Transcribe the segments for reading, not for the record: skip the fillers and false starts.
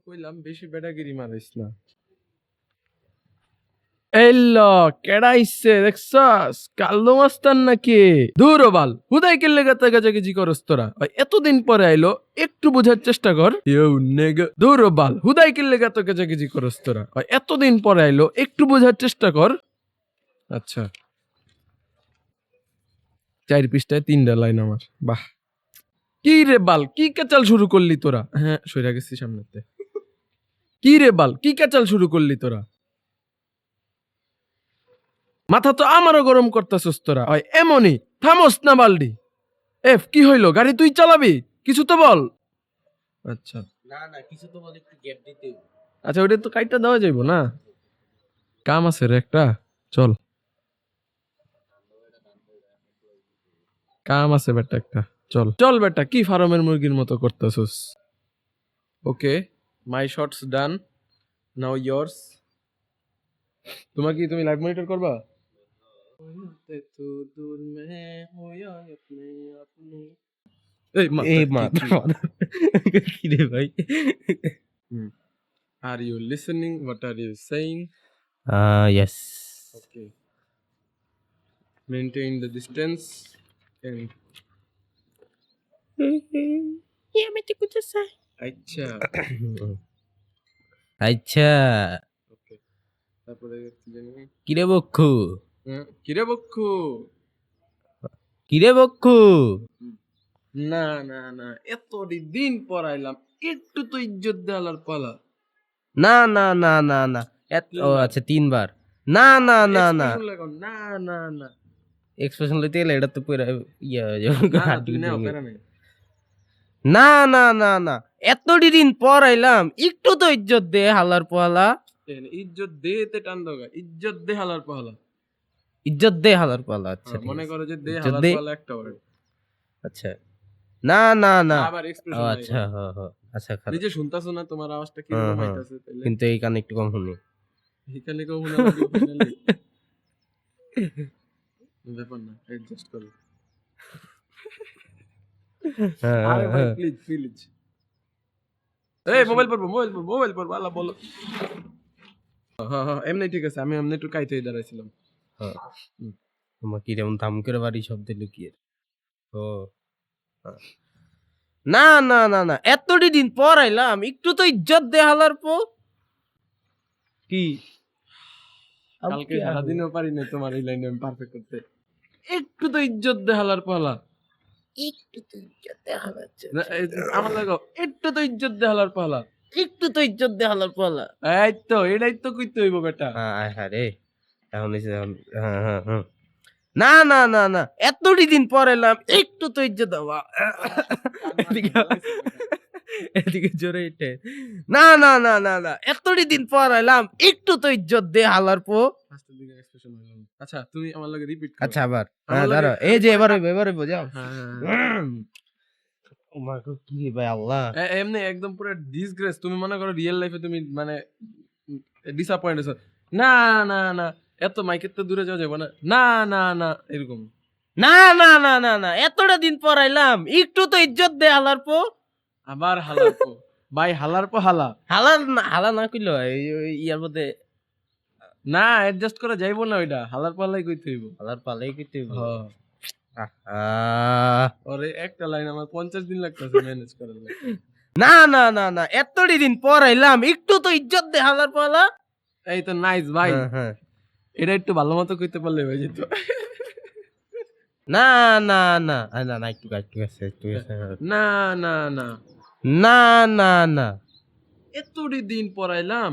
কইলাম বেশি বেটাগিরি মারিস না। এল্লো কেডা আইছে দেখছস? কাল্লু মাস্তান নাকি? দূর বাল হুদাই কেল্লে গাতাগাজি করস তোরা। ওই এতদিন পরে আইলো, একটু বোঝার চেষ্টা কর। ইউ নেগা দূর বাল হুদাই কেল্লে গাতাগাজি করস তোরা। ওই এতদিন পরে আইলো, একটু বোঝার চেষ্টা কর। আচ্ছা 4 পৃষ্ঠায় 3টা লাইন আমার। বাহ কি রে বাল কি কেচাল শুরু করলি তোরা? হ্যাঁ সইরা গেছি সামনেতে। কি রে বাল কি কেচাল শুরু করলি তোরা? মাথা তো আমারও গরম করতেছস তোরা। হয় এমনই থামস না বালডি। এফ কি হইলো? গাড়ি তুই চালাবি? কিছু তো বল। আচ্ছা না কিছু তো বলে একটু গ্যাপ দিতে। আচ্ছা ওটা তো কাইটা দেওয়া যাইব না? কাম আছে রে একটা, চল। কাম আছে বেটা একটা, চল চল বেটা। কি ফার্মের মুরগির মতো করতেছস? ওকে মাই শটস ডান, নাও ইয়ার্স। তুমি লাইভ মনিটর করবা? এই মাথা কি রে ভাই? Are you listening? What are you saying? Yes. Okay. Maintain the distance. And Yeah, me too. Just say. আচ্ছা আচ্ছা ওকে তারপরে কি জানি কিরে বক্ষু কিরে বক্ষু। কিরে বক্ষু না না না এত দিন পর আইলাম, একটু তো ইজ্জত দেওয়ার পালা। না না না না না ও আচ্ছা 3 বার না না না না Expression লাগাও। না না না এক্সপ্রেশন লইতে গেলে এটা তো পুরো ইয়া হয়ে না, যাবে না, তুই নাও, প্যারা নাই। না না না না এতটি দিন পর আইলাম একটু তো ইজ্জত দে হালার পোহালা। ইজ্জত দেতে টান দোগা, ইজ্জত দে হালার পালা। ইজ্জত দে হালার পোহালা। আচ্ছা ঠিক মনে আছে। করো যে দে ইজ্জত হালার দে। পালা একটা ওয়ার্ড। আচ্ছা না না না আবার ও এক্সপ্রেশন আচ্ছা আচ্ছা খারাপ। নিজে শুনতাছো না তোমার আওয়াজটা কি রকম হইতাছে? তাইলে কিন্তু এই কানে একটু কম শুনি। এখানে কেউ মনে লাগে ফাইনালি ব্যাপার না, অ্যাডজাস্ট করো। আরে ভাই প্লিজ প্লিজ। এই মোবাইল পড়বো আল্লাহ বলো। হ্যাঁ এমনি ঠিক আছে, আমি এমনি একটু কাইতেই দাঁড়াইছিলাম। তোমার কি যেমন দাম করে বাড়ি শব্দে লুকিয়ে। ও না না না না এতটি দিন পর আইলাম একটু তো ইজ্জত দে হালার পো। কি কালকে সারাদিনও পারি না তোমার এই লাইনে আমি পারফেক্ট করতে। একটু তো ইজ্জত দে হালার পালা। একটু তো ইজ্জত দে হালার আমার লাগাও একটু তো ইজ্জত দে হালার পালা। একটু তো ইজ্জত দে হালার পোহালা। এই তো এটাই তো কইতে হইব বেটা। হ্যাঁ রে এখন হ্যাঁ না না না না এতটি দিন পর এলাম একটু তো ইজ্জত দেওয়া। এদিকে জোরে ইটে না না না না না এতটি দিন পর এলাম একটু তো ইজ্জত দে হালার পো। আচ্ছা তুমি আমার লাগে রিপিট করো। আচ্ছা আবার দাঁড়া এই যে এবারে বোঝাও। ও মা গো কি রে ভাই আল্লাহ। এমনি একদম পুরো ডিসগ্রেস। তুমি মনে করো রিয়েল লাইফে তুমি মানে ডিসঅ্যাপয়েন্ট হইছো। না না না এত মাইকের তো দূরে যাওয়া যাবে না। না না না এরকম না না না না না এতটা দিন পর আইলাম একটু তো ইজ্জত দে হালার পো। আবার হালার পো ভাই হালার পো হালা হালা না কইলো ইয়ার মধ্যে না অ্যাডজাস্ট করা যাইবো না। ওইটা হালার পালাই কইতে হইব। হালার পালাই কইতে হইব। ওরে একটা লাইন আমার 50 দিন লাগতেছে ম্যানেজ করার লাগে। না না না না এতটি দিন পর আইলাম একটু তো ইজ্জত দে হালার পালা। এই তো নাইস ভাই। এটা একটু ভালো মতো কইতে পারলে হয়ে যেত। না না না না না একটু আছে না না না না না না এতটি দিন পর আইলাম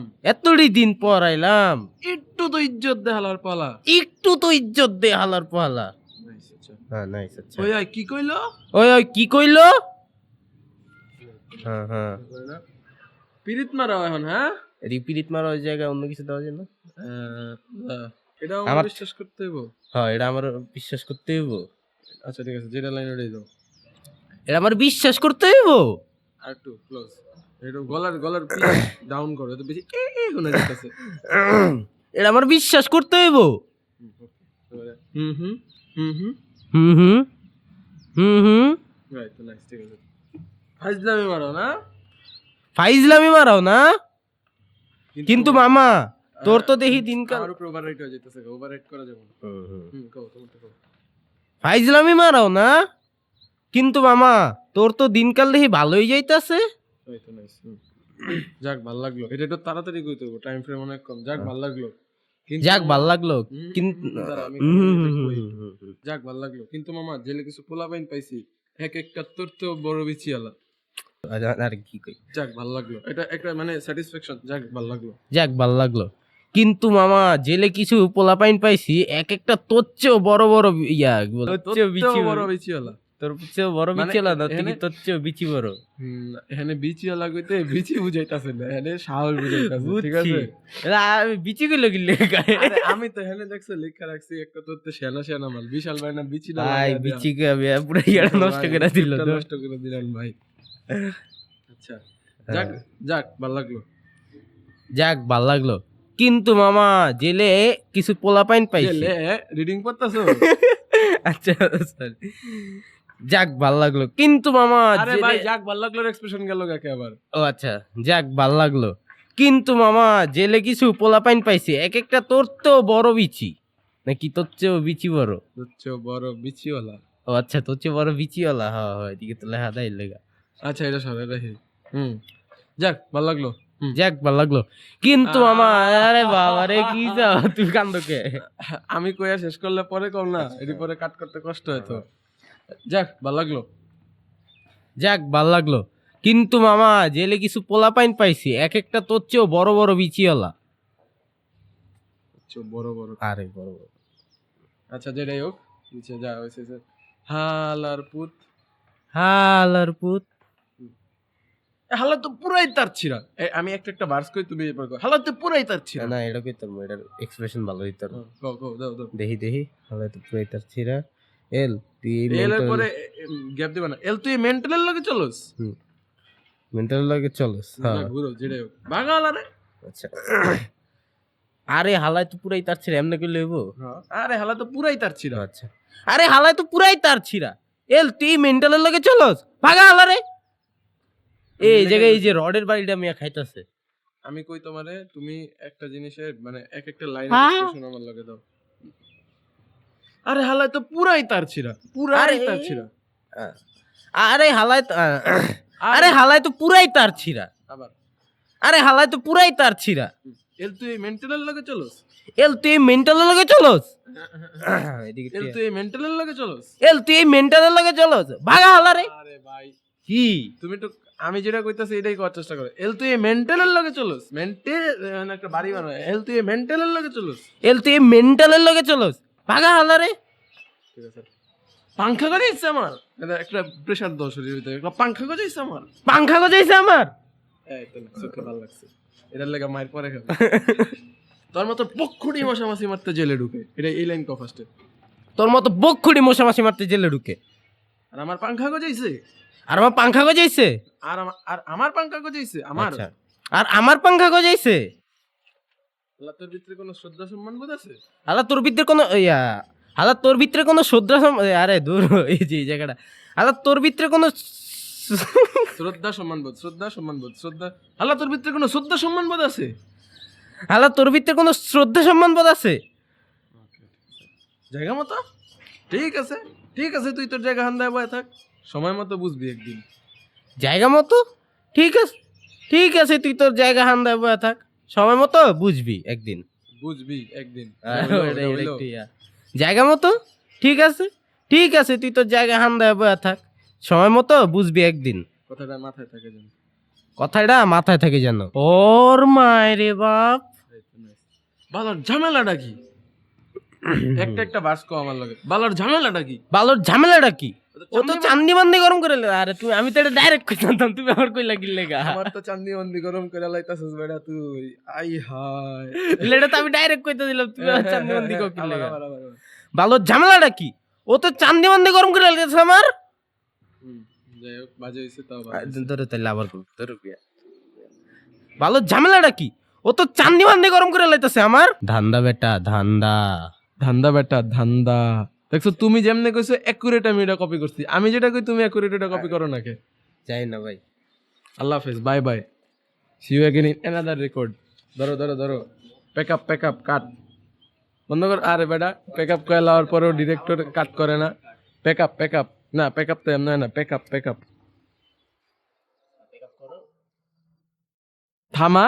একটু তো ইজ্জত দে হালার পালা। একটু তো ইজ্জত দে হালার পালা। নাইস আচ্ছা ওই কি কইলো? ওই কি কইলো? পিরিত মারা এখন। হ্যাঁ রিপিট মারা ওই জায়গায় অন্য কিছু দেওয়া যায় না? এটা আমার বিশ্বাস করতে হইব। হ্যাঁ এটা আমার বিশ্বাস করতে হইব। আচ্ছা ঠিক আছে যেটা লাইন ওটাই দাও। এটা আমার বিশ্বাস করতে হইব। আর একটু ক্লোজ একটু গলার ডাউন করো, এত বেশি শোনা যাচ্ছে। এটা আমার বিশ্বাস করতে হইব। হুম হুম হুম হুম হুম হুম হুম হুম রাইট নাইস ঠিক আছে। ফাজলামি মারো না। ফাইজলামি মারাও না, কিন্তু মামা তোর তো দেখি দিনকাল আর উপর ওভাররাইট হয়ে যাইতেছে, ওভাররাইট করা যাবে না। কও তোমারটা কও। ফাইজলামি মারাও না, কিন্তু মামা তোর তো দিনকাল দেখি ভালোই যাইতাছে। এই তো নাইস। যাক ভালো লাগলো, এটা একটু তাড়াতাড়ি কইতে হবে, টাইম ফ্রেম অনেক কম। যাক ভালো লাগলো, যাক ভাল লাগলো, কিন্তু যাক ভালো লাগলো, কিন্তু মামা জেলে কিছু পোলাপাইন পাইছি, এক একটা তোর তো বড় বিচিয়ালা। আর কি কই, যাক ভালো লাগলো, এটা একটা মানে স্যাটিসফ্যাকশন। যাক ভালো লাগলো। যাক ভাল লাগলো, কিন্তু মামা জেলে কিছু পোলাপাইন পাইছি এক একটা তোর চেয়েও বড় বড় ইয়া, তোর চেয়েও বিচি বড় বিচিয়ালা, তোর চেয়েও বড় মানে বিচিওয়ালা না, তুই কি এখানে- তোর চেয়েও বিচি বড়? এখানে বিচিয়ালা কইতে বিচি বুঝাইতাছে না, এখানে সাহস বুঝাইতাছে, ঠিক বুঝছি, আছে? এরা আমি বিচি গুলো গিলে গায়ে। আরে আমি তো এখানে দেখছো লেখা রাখছি একটা তোর তো সেনা সেনা মাল, বিশাল ভাই না বিচি না ভাই বিচি কে আমি পুরো ইয়াটা নষ্ট করে দিল তো। নষ্ট করে দিলেন ভাই। আচ্ছা যাক যাক ভালো লাগলো। যাক ভাল লাগলো, কিন্তু মামা জেলে কিছু পোলাপাইন পাইছি। রিডিং পড়তাছো? আচ্ছা sorry। যাক ভাল লাগলো, কিন্তু মামা আরে জেলে- ভাই যাক ভালো লাগলো এক্সপ্রেশন গেল কাকে আবার? ও আচ্ছা, যাক ভাল লাগলো, কিন্তু মামা জেলে কিছু পোলাপাইন পাইছি এক একটা তোর তো বড় বিচি, নাকি তোর চেয়েও বিচি বড়? হচ্ছে বড় বিচিওয়ালা। ও আচ্ছা, তোর চেয়ে বড় বিচিওয়ালা, হ্যাঁ হ্যাঁ, এদিকে তো লেখা দেয় লেগা। আচ্ছা এটা সরে রাখি। যাক ভালো লাগলো। যাক ভাল লাগলো, কিন্তু মামা আরে বাবা রে কি যা তুই কান্দকে। আমি কইয়া শেষ করলে পরে কম না, এটি পরে কাট করতে কষ্ট হয়তো। যাক ভালো লাগলো। যাক ভাল লাগলো, কিন্তু মামা জেলে কিছু পোলাপাইন পাইছি এক একটা তোর চেয়েও বড় বড় বিচিওয়ালা। বড় বড়। আরে বড় বড়, আচ্ছা যেটাই হোক, নিচে যা হয়েছে হালার পুত। হালার পুত। হালা তো পুরাই তার ছিড়া। আমি একটা একটা ভার্স কই, তুমি এরপর কও। হালা তো পুরাই তার ছিড়া। না এটা কইতাম, এটার এক্সপ্রেশন ভালো দিতাম। কও কও দাও দাও। দেখি দেখি, হালাই তো পুরাই তার ছিড়া। এল তুই এল এর পরে গ্যাপ দিবা না। এল তুই মেন্টালের লগে চলস। মেন্টাল লাগে চলস। হ্যাঁ ঘুরো যেটাই হোক। বাগালা রে। আচ্ছা, আরে হালাই তো পুরাই তার ছিড়া, এমনি কইলে হইবো? আরে হালা তো পুরাই তার ছিড়া। আচ্ছা, আরে হালাই তো পুরাই তার ছিড়া, এল তুই মেন্টালের লগে চলস, ভাগা হালা রে। এই জায়গায় এই যে রডের বাড়িটা মিয়া খাইতাছে। আমি কই তোমারে, তুমি একটা জিনিসের মানে এক একটা লাইন হ্যাঁ? এক্সপ্রেশন আমার লগে দাও। আরে হালা তো পুরাই তার ছিড়া, পুরাই আরে তার ছিড়া। আরে হালাই তো আরে হালাই তো পুরাই তার ছিড়া, আবার আরে হালাই তো পুরাই তার ছিড়া, এল তুই মেন্টালের লগে চলস। এল তুই মেন্টালের লগে চলস, এদিকে এল তুই মেন্টালের লগে চলস। এল তুই মেন্টালের লগে চলস, ভাগা হালা রে। আরে ভাই কি তুমি তো, আমি যেটা কইতাছি এটাই করার চেষ্টা করো। এল তুই মেন্টালের লগে চলস, মেন্টাল একটা বাড়ি বানায়। এল তুই মেন্টালের লগে চলস। এল তুই মেন্টালের লগে চলস, ভাগা হালা রে। ঠিক আছে, পাংখা গজাইছে আমার, এটা একটা প্রেসার দাও শরীরের ভিতরে, একটা পাংখা গজাইছে আমার। পাংখা গজাইছে আমার। এই তো চোখে ভালো লাগছে, এটার লাগা মায়ের পরে খাবে। তোর মতো পক্ষুড়ি মশামাছি মারতে জেলে ঢুকে, এটা এই লাইন কো ফার্স্টে। তোর মতো বক্ষুড়ি মশামাছি মারতে জেলে ঢুকে, আর আমার পাংখা গজাইছে, আর আমার পাংখা গজাইছে। আর আমার পাংখা গজাইছে আমার। আচ্ছা, আর আমার পাংখা গজাইছে। আল্লাহ তোর ভিতরে কোনো শ্রদ্ধা সম্মান বোধ আছে? হালা তোর ভিতরে কোনো ইয়া, হালা তোর ভিতরে কোনো শ্রদ্ধা আরে দূর এই যে এই জায়গাটা, হালা তোর ভিতরে কোনো শ্রদ্ধা সম্মান বোধ, শ্রদ্ধা সম্মান বোধ, শ্রদ্ধা। আল্লাহ তোর ভিতরে কোনো শ্রদ্ধা সম্মান বোধ আছে? হালা তোর ভিতরে কোনো শ্রদ্ধা সম্মান বোধ আছে। জায়গা মতো, ঠিক আছে ঠিক আছে, তুই তোর জায়গা হান্দায় বয়ে থাক, সময় মতো বুঝবি একদিন। জায়গা মতো, ঠিক আছে ঠিক আছে, তুই তোর জায়গা হান্দায় বয়া থাক, সময় মতো বুঝবি একদিন। বুঝবি একদিন। জায়গা মতো, ঠিক আছে ঠিক আছে, তুই তোর জায়গা হান্দায় বয়া থাক, সময় মতো বুঝবি একদিন। কথাটা মাথায় থাকে যেন। কথাটা মাথায় থাকে যেন। ওর মায়ের রে বাপ, বালার ঝামেলাটা কি? একটা একটা বাস কো আমার লগে, বালার ঝামেলাটা কি? বালোর ঝামেলাটা কি? ও তো চান্দি বান্দি গরম করে আরে তুমি, আমি তো এটা ডাইরেক্ট কই জানতাম, তুমি আমার কই লাগিলে গা। আমার তো চান্দি মন্দি গরম করে লাইতাছস বেটা তুই, আই হায়। এটা তো আমি ডাইরেক্ট কইতে দিলাম, তুমি আমার চান্দি বান্দি কই লাগা। আবার, আবার। বালোর ঝামেলাটা কি? ও তো চান্দি বান্দি গরম করে লাগতেছে আমার। যাই হোক, বাজে হইছে তাও বাজে। ধরে তাইলে আবার কই, ধরে বিয়া। বালোর ঝামেলাটা কি? ও তো চান্দি বান্দি গরম করে লাইতেছে আমার। ধান্দা বেটা ধান্দা। ধান্দা বেটা ধান্দা। দেখছো তুমি যেমনে কইছো একুরেট আমি এটা কপি করছি, আমি যেটা কই তুমি একুরেট এটা কপি করো নাকি? যাই না ভাই। আল্লাহ হাফেজ, bye bye. See you again in another record. ধরো ধরো ধরো, প্যাক আপ কাট বন্ধ কর। আরে বেটা প্যাক আপ করে লাওয়ার পরেও ডিরেক্টর কাট করে না। প্যাক আপ না, প্যাক আপ তো এমন হয় না, প্যাক আপ থামা।